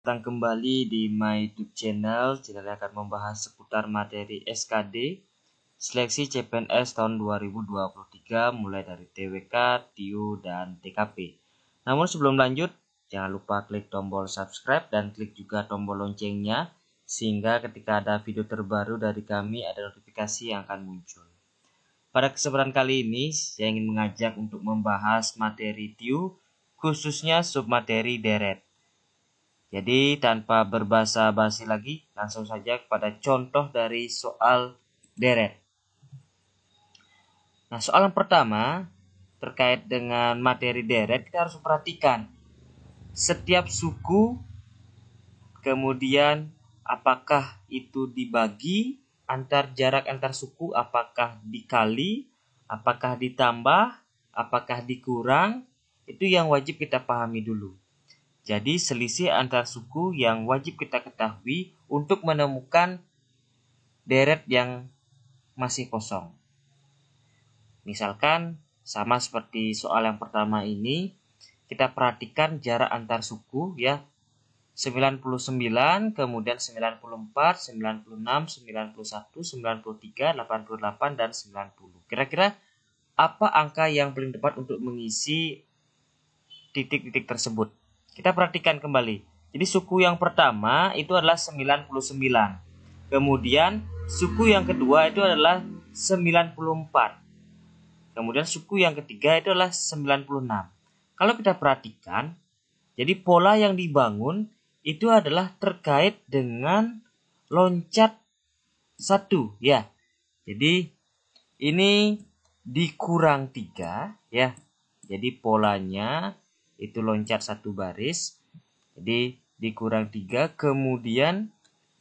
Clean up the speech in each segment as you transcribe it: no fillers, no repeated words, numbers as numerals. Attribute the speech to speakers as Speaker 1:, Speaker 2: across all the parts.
Speaker 1: datang kembali di my YouTube channel. Channel yang akan membahas seputar materi SKD Seleksi CPNS tahun 2023 mulai dari TWK, TIU, dan TKP. Namun sebelum lanjut, jangan lupa klik tombol subscribe dan klik juga tombol loncengnya sehingga ketika ada video terbaru dari kami ada notifikasi yang akan muncul. Pada kesempatan kali ini, saya ingin mengajak untuk membahas materi TIU, khususnya submateri deret. Jadi tanpa berbasa-basi lagi, langsung saja kepada contoh dari soal deret. Nah, soal yang pertama terkait dengan materi deret, kita harus perhatikan setiap suku, kemudian apakah itu dibagi jarak antar suku, apakah dikali, apakah ditambah, apakah dikurang, itu yang wajib kita pahami dulu. Jadi selisih antar suku yang wajib kita ketahui untuk menemukan deret yang masih kosong. Misalkan sama seperti soal yang pertama ini, kita perhatikan jarak antar suku ya. 99, kemudian 94, 96, 91, 93, 88, dan 90. Kira-kira apa angka yang paling tepat untuk mengisi titik-titik tersebut? Kita perhatikan kembali. Jadi suku yang pertama itu adalah 99. Kemudian suku yang kedua itu adalah 94. Kemudian suku yang ketiga itu adalah 96. Kalau kita perhatikan, jadi pola yang dibangun itu adalah terkait dengan loncat 1 ya. Jadi ini dikurang 3 ya. Jadi polanya itu loncat 1 baris. Jadi dikurang 3, kemudian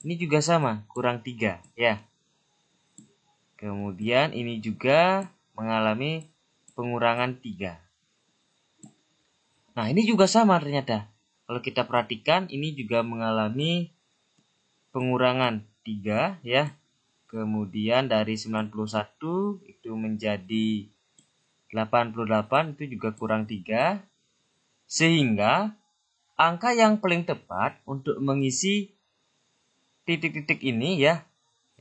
Speaker 1: ini juga sama, kurang 3 ya. Kemudian ini juga mengalami pengurangan 3. Nah, ini juga sama ternyata. Kalau kita perhatikan, ini juga mengalami pengurangan 3 ya. Kemudian dari 91 itu menjadi 88, itu juga kurang 3. Sehingga angka yang paling tepat untuk mengisi titik-titik ini ya.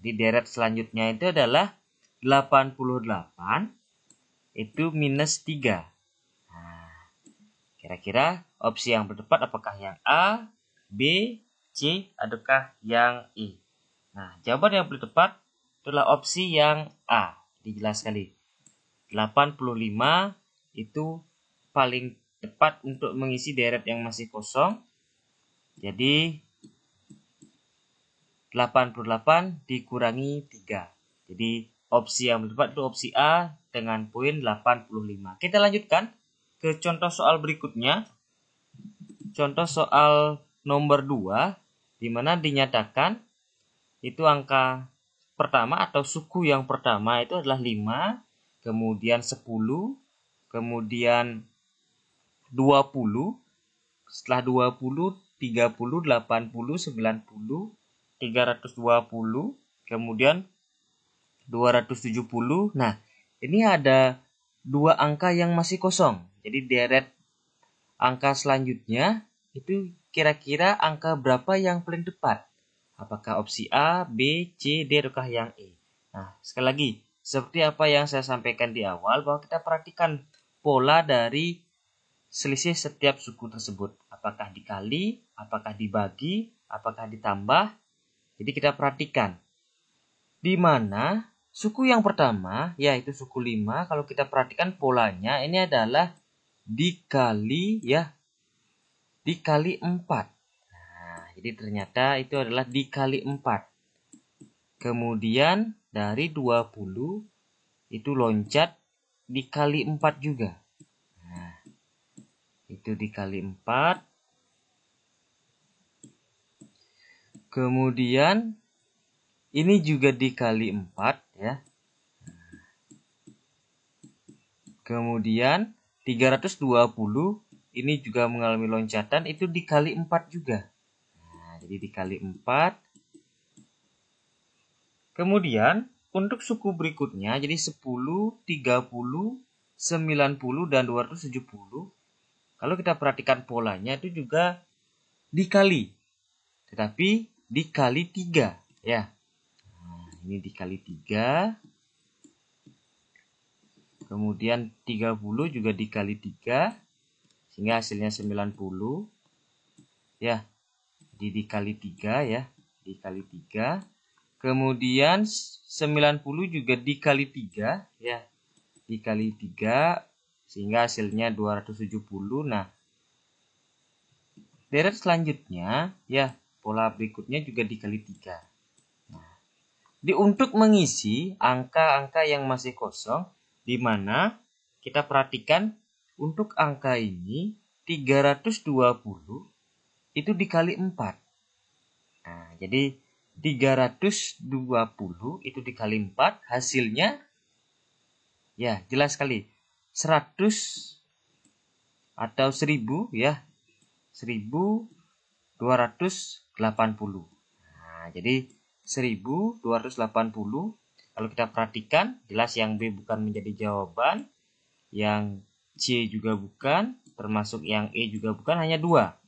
Speaker 1: Jadi deret selanjutnya itu adalah 88 itu minus 3. Kira-kira opsi yang tepat apakah yang A, B, C, ataukah yang E? Nah, jawaban yang paling tepat adalah opsi yang A. Jelas sekali. 85 itu paling tepat untuk mengisi deret yang masih kosong. Jadi 88 dikurangi 3. Jadi opsi yang tepat itu opsi A dengan poin 85. Kita lanjutkan ke contoh soal berikutnya. Contoh soal nomor 2, di mana dinyatakan itu angka pertama atau suku yang pertama itu adalah 5, kemudian 10, kemudian 20, setelah 20, 30, 80, 90, 320, kemudian 270. Nah, ini ada 2 angka yang masih kosong. Jadi deret angka selanjutnya itu kira-kira angka berapa yang paling tepat? Apakah opsi A, B, C, D, ataukah yang E? Nah, sekali lagi, seperti apa yang saya sampaikan di awal, bahwa kita perhatikan pola dari selisih setiap suku tersebut. Apakah dikali, apakah dibagi, apakah ditambah. Jadi kita perhatikan. Di mana suku yang pertama, yaitu suku 5, kalau kita perhatikan polanya, ini adalah dikali ya, dikali 4. Nah, jadi ternyata itu adalah dikali 4. Kemudian dari 20 itu loncat dikali 4 juga. Nah, itu dikali 4. Kemudian ini juga dikali 4 ya. Kemudian 320 ini juga mengalami loncatan, itu dikali 4 juga. Nah, jadi dikali 4. Kemudian untuk suku berikutnya, jadi 10, 30, 90, dan 270. Kalau kita perhatikan polanya itu juga dikali. tetapi dikali 3 ya. Nah, ini dikali 3. Kemudian 30 juga dikali 3 sehingga hasilnya 90 ya. Jadi dikali 3 ya, dikali 3. Kemudian 90 juga dikali 3 ya. Dikali 3 sehingga hasilnya 270. Nah, deret selanjutnya ya, pola berikutnya juga dikali 3. Nah, untuk mengisi angka-angka yang masih kosong, di mana kita perhatikan untuk angka ini 320 itu dikali 4. Nah, jadi 320 itu dikali 4 hasilnya ya jelas sekali 100 atau 1000 ya. 1280. Nah, jadi 1280 kalau kita perhatikan jelas yang B bukan menjadi jawaban, yang C juga bukan, termasuk yang E juga bukan, hanya 2.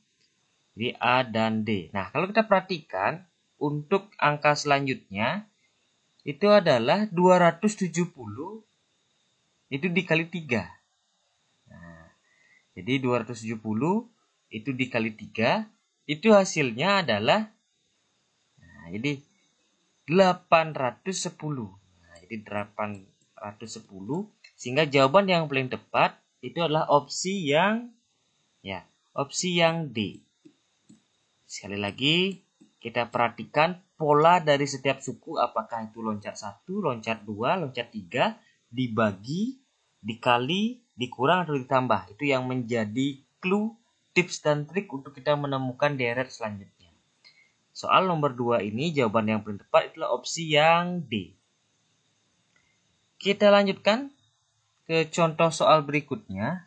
Speaker 1: Jadi A dan D. Nah, kalau kita perhatikan untuk angka selanjutnya itu adalah 270 itu dikali 3. Nah, jadi 270 itu dikali 3 itu hasilnya adalah jadi 810. Nah, jadi 810 sehingga jawaban yang paling tepat itu adalah opsi yang D. Sekali lagi kita perhatikan pola dari setiap suku, apakah itu loncat 1, loncat 2, loncat 3, dibagi, dikali, dikurang atau ditambah. Itu yang menjadi clue, tips dan trik untuk kita menemukan deret selanjutnya. Soal nomor 2 ini jawaban yang paling tepat itulah opsi yang D. Kita lanjutkan ke contoh soal berikutnya,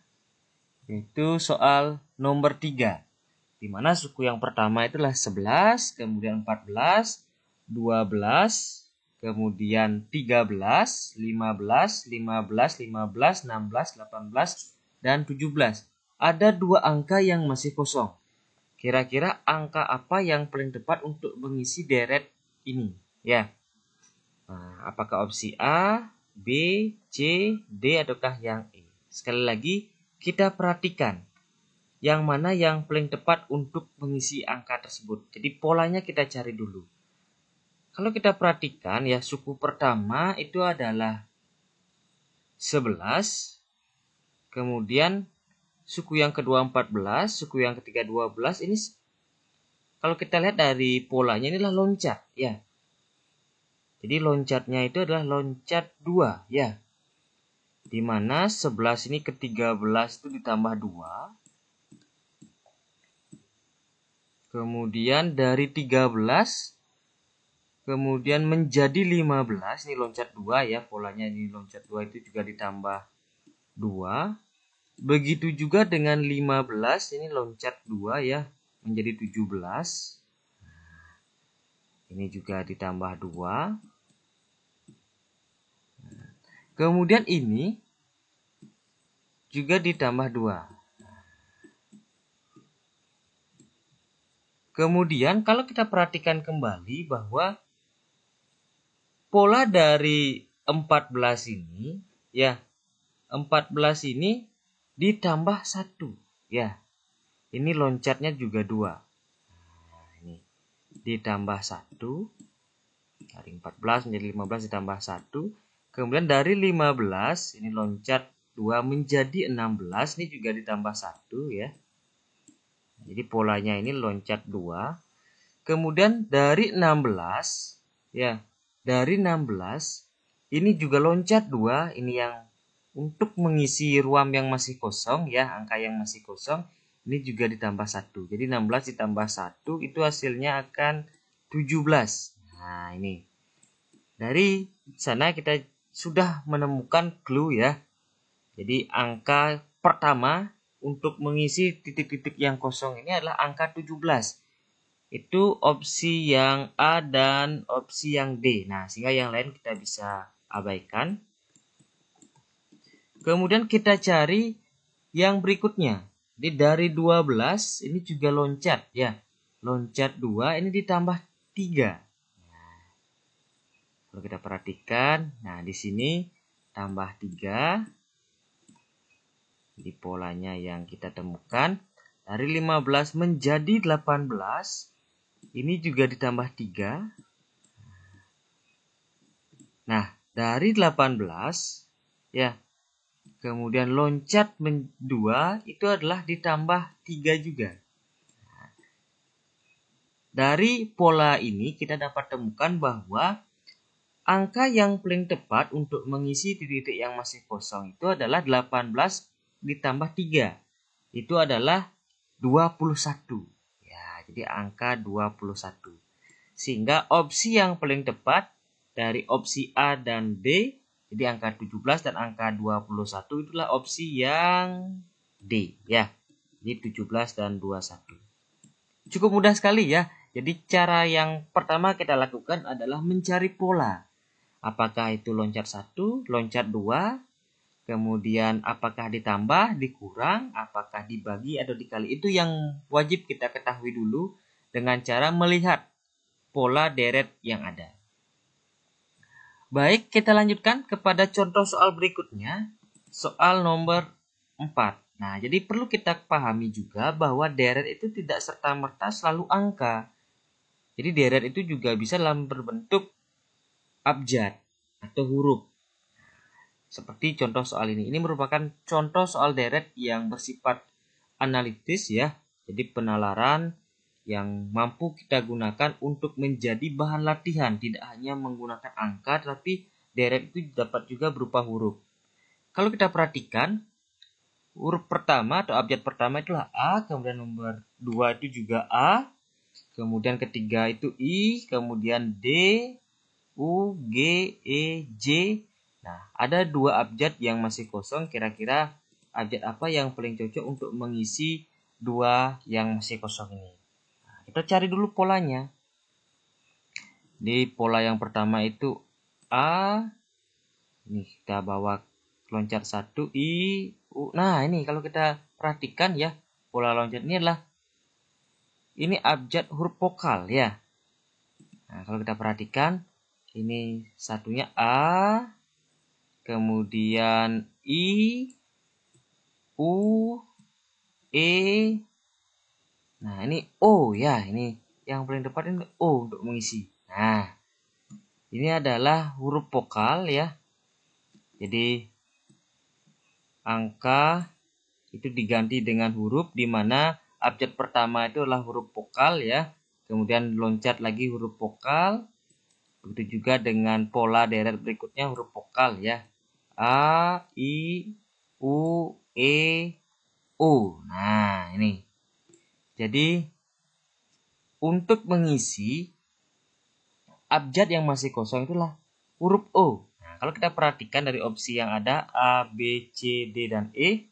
Speaker 1: yaitu soal nomor 3. Di mana suku yang pertama itulah 11, kemudian 14, 12, kemudian 13, 15, 15, 15, 16, 18, dan 17. Ada 2 angka yang masih kosong. Kira-kira angka apa yang paling tepat untuk mengisi deret ini? Ya. Nah, apakah opsi A, B, C, D, ataukah yang E? Sekali lagi, kita perhatikan yang mana yang paling tepat untuk mengisi angka tersebut. Jadi polanya kita cari dulu. Kalau kita perhatikan ya, suku pertama itu adalah 11, kemudian suku yang kedua 14, suku yang ketiga 12. Ini kalau kita lihat dari polanya inilah loncat ya. Jadi loncatnya itu adalah loncat 2 ya. Di mana 11 ini ke 13 itu ditambah 2. Kemudian dari 13 kemudian menjadi 15, ini loncat 2 ya, polanya ini loncat 2 itu juga ditambah 2. Begitu juga dengan 15, ini loncat 2 ya, menjadi 17. Ini juga ditambah 2. Kemudian ini juga ditambah 2. Kemudian kalau kita perhatikan kembali bahwa pola dari 14 ini ya, 14 ini ditambah 1 ya. Ini loncatnya juga 2. Nah, ini ditambah 1 dari 14 menjadi 15 ditambah 1. Kemudian dari 15 ini loncat 2 menjadi 16, ini juga ditambah 1 ya. Jadi polanya ini loncat 2. Kemudian dari 16 ya, dari 16 ini juga loncat 2, ini yang untuk mengisi ruang yang masih kosong ya, angka yang masih kosong ini juga ditambah 1. Jadi 16 ditambah 1 itu hasilnya akan 17. Nah, ini. Dari sana kita sudah menemukan clue ya. Jadi angka pertama untuk mengisi titik-titik yang kosong ini adalah angka 17. Itu opsi yang A dan opsi yang D. Nah, sehingga yang lain kita bisa abaikan. Kemudian kita cari yang berikutnya. Jadi dari 12 ini juga loncat ya. loncat 2 ini ditambah 3. Nah, kalau kita perhatikan, nah di sini tambah 3 di polanya yang kita temukan. Dari 15 menjadi 18, ini juga ditambah 3. Nah, dari 18 ya, kemudian loncat 2 itu adalah ditambah 3 juga. Dari pola ini kita dapat temukan bahwa angka yang paling tepat untuk mengisi titik yang masih kosong itu adalah 18 ditambah 3. Itu adalah 21. Ya, jadi angka 21. Sehingga opsi yang paling tepat dari opsi A dan D, jadi angka 17 dan angka 21 itulah opsi yang D ya. Jadi 17 dan 21. Cukup mudah sekali ya. Jadi cara yang pertama kita lakukan adalah mencari pola. Apakah itu loncat 1, loncat 2, kemudian apakah ditambah, dikurang, apakah dibagi atau dikali. Itu yang wajib kita ketahui dulu dengan cara melihat pola deret yang ada. Baik, kita lanjutkan kepada contoh soal berikutnya. Soal nomor 4. Nah, jadi perlu kita pahami juga bahwa deret itu tidak serta-merta selalu angka. Jadi deret itu juga bisa dalam berbentuk abjad atau huruf. Seperti contoh soal ini. Ini merupakan contoh soal deret yang bersifat analitis ya. Jadi penalaran yang mampu kita gunakan untuk menjadi bahan latihan. Tidak hanya menggunakan angka, tapi deret itu dapat juga berupa huruf. Kalau kita perhatikan, huruf pertama atau abjad pertama itulah A, kemudian nomor 2 itu juga A, kemudian ketiga itu I, kemudian D, U, G, E, J. Nah, ada 2 abjad yang masih kosong. Kira-kira abjad apa yang paling cocok untuk mengisi 2 yang masih kosong ini? Nah, kita cari dulu polanya. Di pola yang pertama itu A. Ini kita bawa loncat 1, I, U. Nah, ini kalau kita perhatikan ya, pola loncat ini adalah ini abjad huruf vokal ya. Nah, kalau kita perhatikan, ini satunya A, kemudian I, U, E. Nah, ini O ya. Ini yang paling depan ini O untuk mengisi. Nah, ini adalah huruf vokal ya. Jadi, angka itu diganti dengan huruf di mana abjad pertama itu adalah huruf vokal ya. Kemudian loncat lagi huruf vokal. Begitu juga dengan pola deret berikutnya huruf vokal ya. A, I, U, E, O. Nah, ini. Jadi, untuk mengisi abjad yang masih kosong itulah huruf O. Nah, kalau kita perhatikan dari opsi yang ada A, B, C, D, dan E,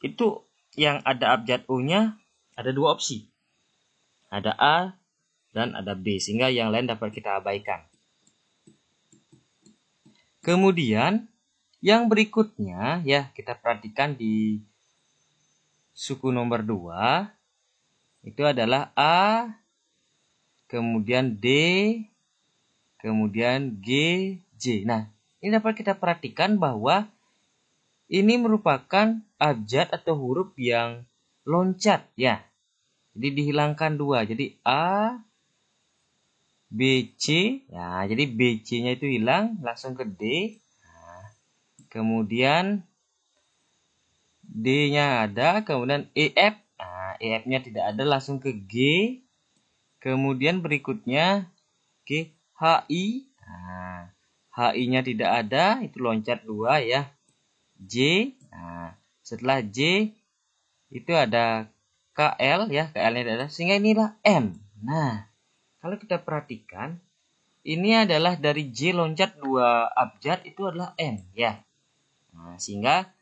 Speaker 1: itu yang ada abjad O-nya ada 2 opsi. Ada A dan ada B, sehingga yang lain dapat kita abaikan. Kemudian, yang berikutnya ya kita perhatikan di suku nomor 2 itu adalah A, kemudian D, kemudian G, J. Nah, ini dapat kita perhatikan bahwa ini merupakan abjad atau huruf yang loncat ya. Jadi dihilangkan 2. Jadi A, B, C. Ya, jadi BC-nya itu hilang, langsung ke D. Nah, kemudian D-nya ada, kemudian EF. Nah, EF-nya tidak ada, langsung ke G. Kemudian berikutnya G, HI. Nah, HI-nya tidak ada, itu loncat 2 ya. J. Nah, setelah J itu ada KL ya, KL-nya tidak ada, sehingga inilah M. Nah, kalau kita perhatikan, ini adalah dari J loncat 2 abjad itu adalah M ya. Nah, sehingga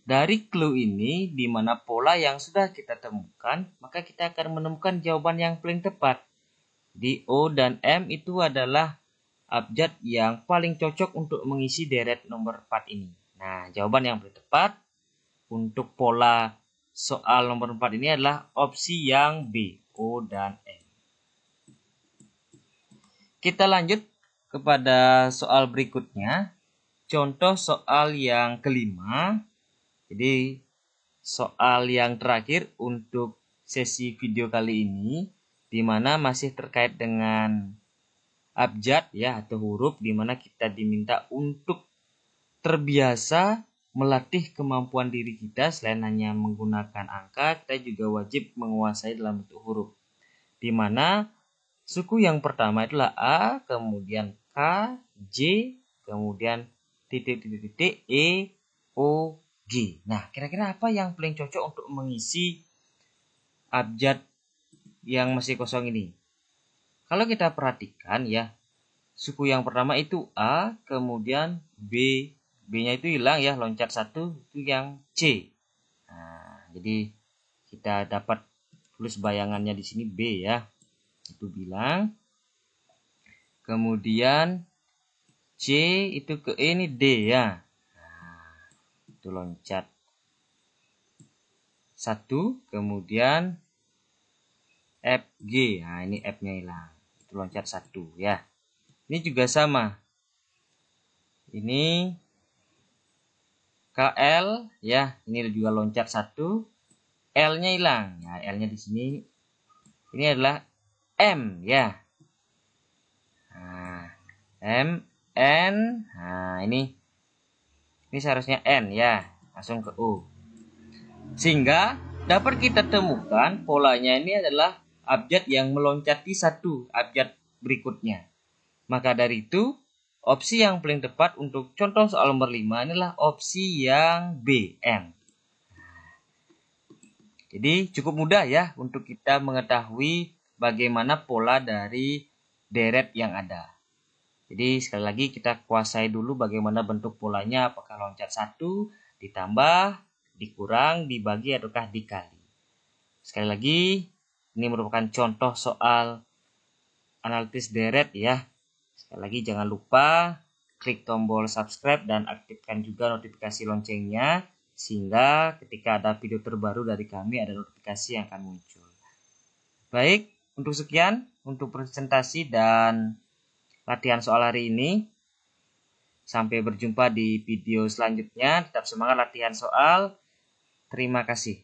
Speaker 1: dari clue ini, di mana pola yang sudah kita temukan, maka kita akan menemukan jawaban yang paling tepat. Di O dan M itu adalah abjad yang paling cocok untuk mengisi deret nomor 4 ini. Nah, jawaban yang paling tepat untuk pola soal nomor 4 ini adalah opsi yang B. O, dan M. Kita lanjut kepada soal berikutnya. Contoh soal yang kelima. Jadi soal yang terakhir untuk sesi video kali ini, di mana masih terkait dengan abjad ya atau huruf, di mana kita diminta untuk terbiasa melatih kemampuan diri kita. Selain hanya menggunakan angka, kita juga wajib menguasai dalam bentuk huruf, di mana suku yang pertama itulah A, kemudian K, J, kemudian titik-titik E, O, G. Nah, kira-kira apa yang paling cocok untuk mengisi abjad yang masih kosong ini? Kalau kita perhatikan ya, suku yang pertama itu A, kemudian B. B-nya itu hilang ya, loncat satu, itu yang C. Nah, jadi kita dapat tulis bayangannya di sini B ya. Itu bilang. Kemudian C itu ke E, ini D ya. Nah, itu loncat satu, kemudian F, G. Nah, ini F-nya hilang. Itu loncat satu ya. Ini juga sama. Ini KL ya, ini juga loncat satu, L-nya hilang. Ya, L-nya di sini. Ini adalah M ya. Nah, M, N. Nah, ini seharusnya N ya, langsung ke U. Sehingga dapat kita temukan polanya ini adalah abjad yang meloncati satu abjad berikutnya. Maka dari itu, opsi yang paling tepat untuk contoh soal nomor 5 inilah opsi yang B, M. Jadi cukup mudah ya untuk kita mengetahui bagaimana pola dari deret yang ada. Jadi sekali lagi kita kuasai dulu bagaimana bentuk polanya, apakah loncat satu, ditambah, dikurang, dibagi, ataukah dikali. Sekali lagi, ini merupakan contoh soal analisis deret ya. Sekali lagi jangan lupa klik tombol subscribe dan aktifkan juga notifikasi loncengnya, sehingga ketika ada video terbaru dari kami ada notifikasi yang akan muncul. Baik, untuk sekian untuk presentasi dan latihan soal hari ini. Sampai berjumpa di video selanjutnya. Tetap semangat latihan soal. Terima kasih.